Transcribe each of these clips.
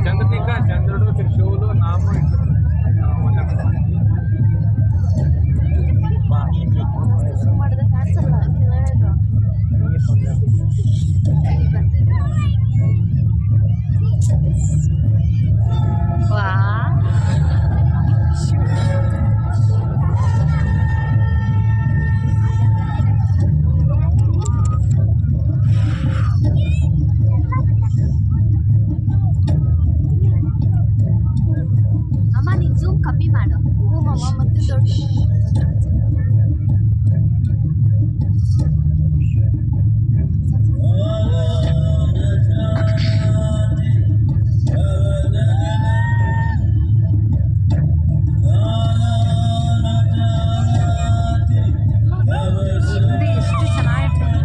చంద్రటిక చంద్రుడు త్రిశూలు నామం ಅಮ್ಮ ನೀನ್ ಜೂಮ್ ಕಮ್ಮಿ ಮಾಡು. ಅಮ್ಮ ಮತ್ತೆ ದೊಡ್ಡ ಹಿಂದೆ ಎಷ್ಟು ಚೆನ್ನಾಗಿರ್ತದೆ.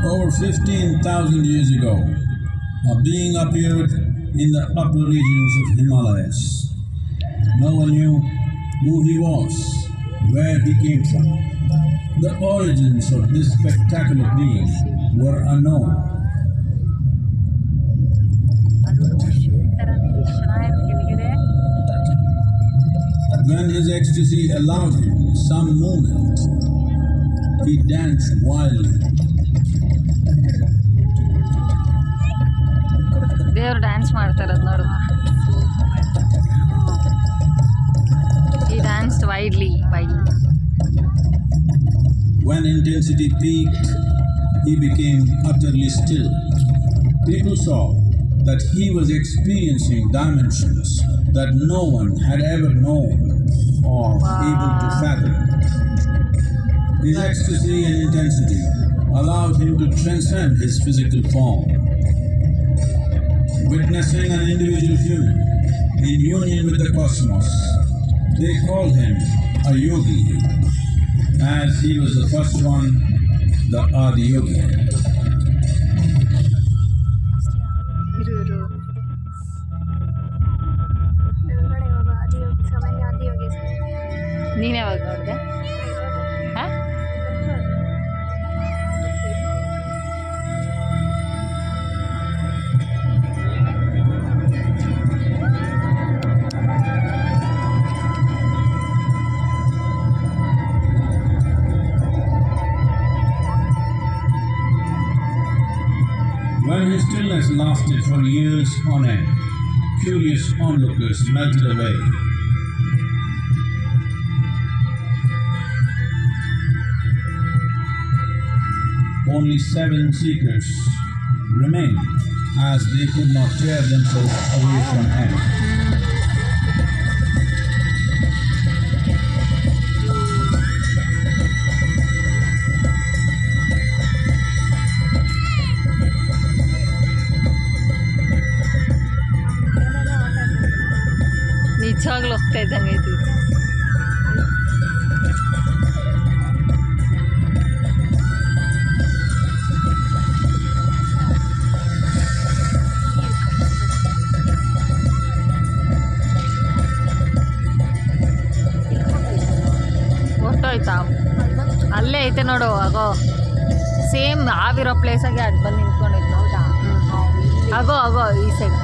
Over 15,000 years ago, a being appeared in the upper regions of Himalayas. No one knew who he was, where he came from. The origins of this spectacular being were unknown. When his ecstasy allowed him some movement, he danced wildly. ದೇವ್ರು dance ಮಾಡ್ತಾರದು ನೋಡು. ಈ dance widely. When intensity peaked, he became utterly still. People saw that he was experiencing dimensions that no one had ever known or able to fathom. His ecstasy and intensity allowed him to transcend his physical form. Witnessing an individual human in union with the cosmos, they called him a yogi, as he was the first one, the Adi Yogi. ನೀನು ಯಾವಾಗ ನೋಡಿದೆ? When his stillness lasted for years on end, curious onlookers melted away. Only 7 seekers remained, as they could not tear themselves away from him. ನಿಜವಾಗ್ಲೂ ಹೋಗ್ತಾ ಇದ್ದಂಗೆ ಐತಿ. ಹೊರ್ಟೋಯ್ತಾ? ಅಲ್ಲೇ ಐತೆ ನೋಡು, ಆಗೋ ಸೇಮ್ ಆವಿರೋ ಪ್ಲೇಸಾಗೆ ಅದು ಬಂದು ನಿಂತ್ಕೊಂಡಿದ್ದು. ಆಗೋ ಆಗೋ ಈ ಸೈಡ್.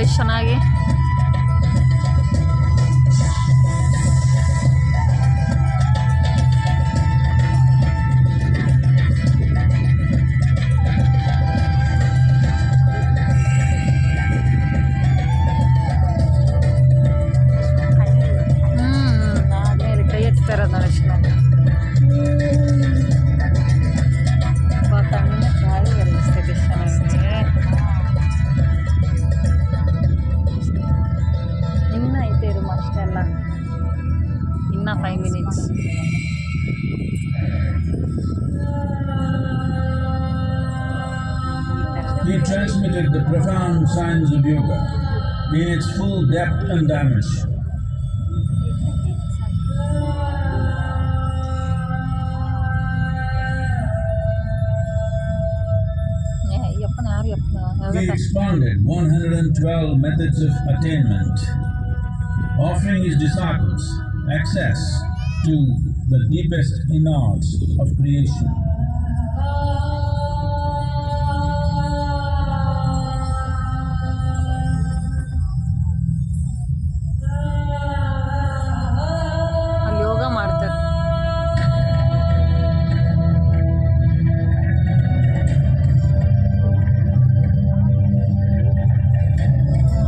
ನೋಡಿ ಎಷ್ಟ್ ಚೆನ್ನಾಗಿ. ಆದ್ಮೇಲೆ ಕೈ ಎತ್ತಾರೆ ನೋಡಿ ಎಷ್ಟು ತಣ್ಣ ಗಾಳಿ ಬರಿಸ್ತೈತೆ ಚೆನ್ನಾಗಿ. ಇನ್ನ ಐತೆ ರೂಮ್ ಅಷ್ಟೆಲ್ಲ, ಇನ್ನ 5 minutes. He transmitted the profound science of yoga in its full depth and dimension. ಯಪ್ಪನ ಯಾರು ಯಪ್ಪನ He expounded 112 methods of attainment, offering his disciples access to the deepest innards of creation.